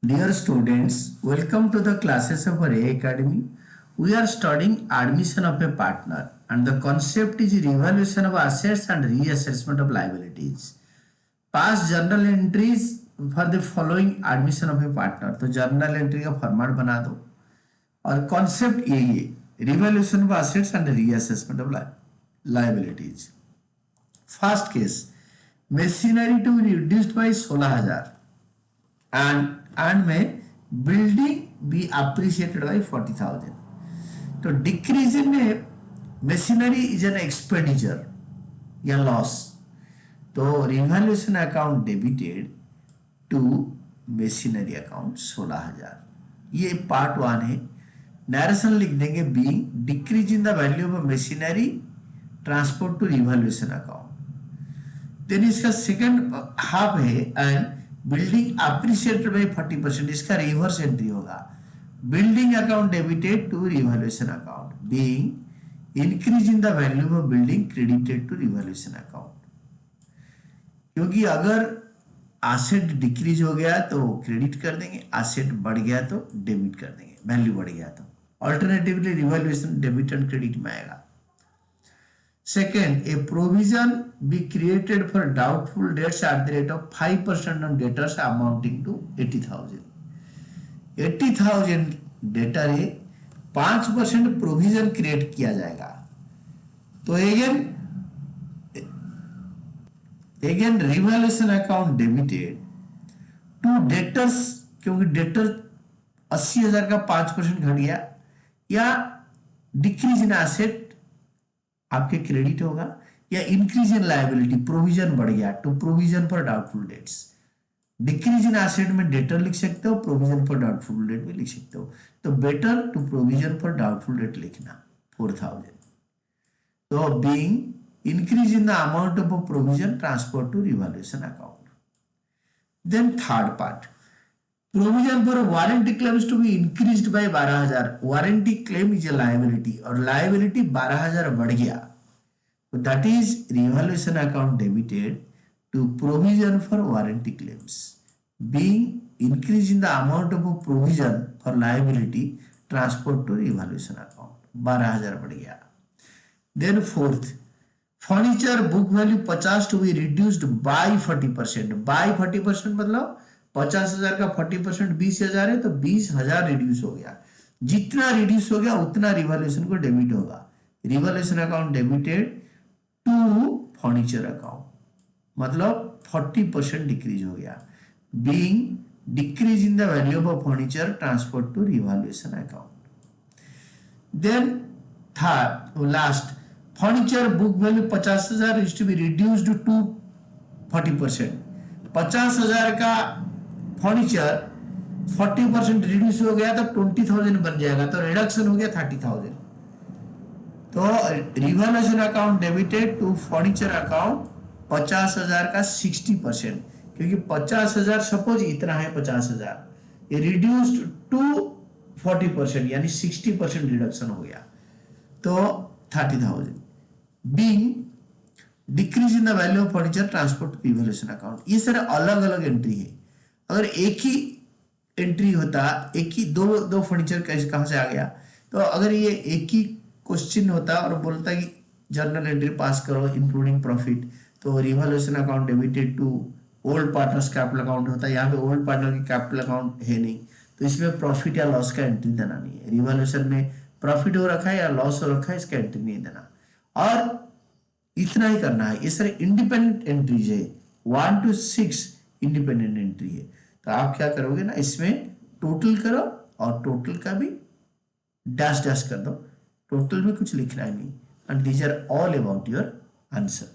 Dear students, welcome to the classes of our A Academy. We are studying admission of a partner and the concept is revaluation of assets and reassessment of liabilities. Pass journal entries for the following admission of a partner. तो journal entry का format बना दो और concept यही है revaluation of assets and reassessment of liabilities. First case machinery to be reduced by 16,000 and may building be appreciated by 40,000. तो decrease in machinery is an expenditure या loss. तो revaluation account debited to machinery account 16,000. ये part 1 है. Narration लिख देंगे being decrease in the value of machinery transport to revaluation account. Then इसका second half है and building appreciated by 40%. इसका reverse entry होगा building account debited to revaluation account being increase in the value of building credited to revaluation account. क्योंकि अगर asset decrease हो गया तो credit कर देंगे, एसेट बढ़ गया तो डेबिट कर देंगे, वैल्यू बढ़ गया तो. Alternatively revaluation debit and credit में आएगा. Second, a provision be created for doubtful debts at the rate of 5% on debtors amounting to 80,000. 80,000 debtor है, 5% प्रोविजन क्रिएट किया जाएगा. तो again revaluation account debited to debtors, क्योंकि डेटर 80,000 का 5% घट गया या डिक्रीज इन एसेट आपके क्रेडिट होगा या इंक्रीज इन लायबिलिटी प्रोविजन बढ़ गया to provision for doubtful debts. Decrease in asset में डेटर लिख सकते हो, प्रोविजन फॉर डाउटफुल डेट भी लिख सकते हो. तो better to provision for doubtful debt लिखना 4,000. तो being increase in the amount of provision transfer to revaluation account. Then third part provision for warranty claims to be increased by 12,000. Warranty claim is a liability और liability 12,000 बढ़ गया. So that is revaluation account debited to provision for warranty claims being increase in the amount of a provision for liability transferred to revaluation account. 12,000 बढ़ गया. Then fourth, furniture book value 50 to be reduced by 40%. by 40% मतलब 50,000 का 40% 20,000 है तो 20,000 reduce हो गया. जितना reduce हो गया उतना रिवैल्यूएशन को डेबिट होगा. Revaluation account debited to furniture account मतलब 40% डिक्रीज हो गया being decrease in the value of furniture transfer to revaluation account. Then third last furniture book value 50,000 is to be reduced to 40%. 50,000 का furniture 40% reduce हो गया तो 20,000 बन जाएगा तो रिडक्शन हो गया 30,000. तो revaluation account debited to furniture account 50,000 का 60%, क्योंकि 50,000 सपोज इतना है 50,000 ये रिड्यूस्ड टू 40% यानी 60% रिडक्शन हो गया तो 30,000 being decrease in the value of furniture transfer to revaluation account. ये सारे अलग अलग एंट्री है. अगर एक ही एंट्री होता एक ही दो फर्नीचर कैसे कहां से आ गया, तो अगर ये एक ही क्वेश्चन होता और बोलता कि जर्नल एंट्री पास करो इंक्लूडिंग प्रॉफिट तो revaluation account debited to old partners capital account होता. यहाँ पे ओल्ड पार्टनर की कैपिटल अकाउंट है नहीं तो इसमें प्रॉफिट या लॉस का एंट्री देना नहीं है. रिवैल्यूएशन में प्रॉफिट हो रखा है या लॉस हो रखा है इसका एंट्री नहीं देना और इतना ही करना है. ये सारे इंडिपेंडेंट एंट्रीज है 1 to 6 इंडिपेंडेंट एंट्री है. तो आप क्या करोगे ना इसमें टोटल करो और टोटल का भी डैश डैश कर दो. टोटल में कुछ लिखना है नहीं and these are all about your answer.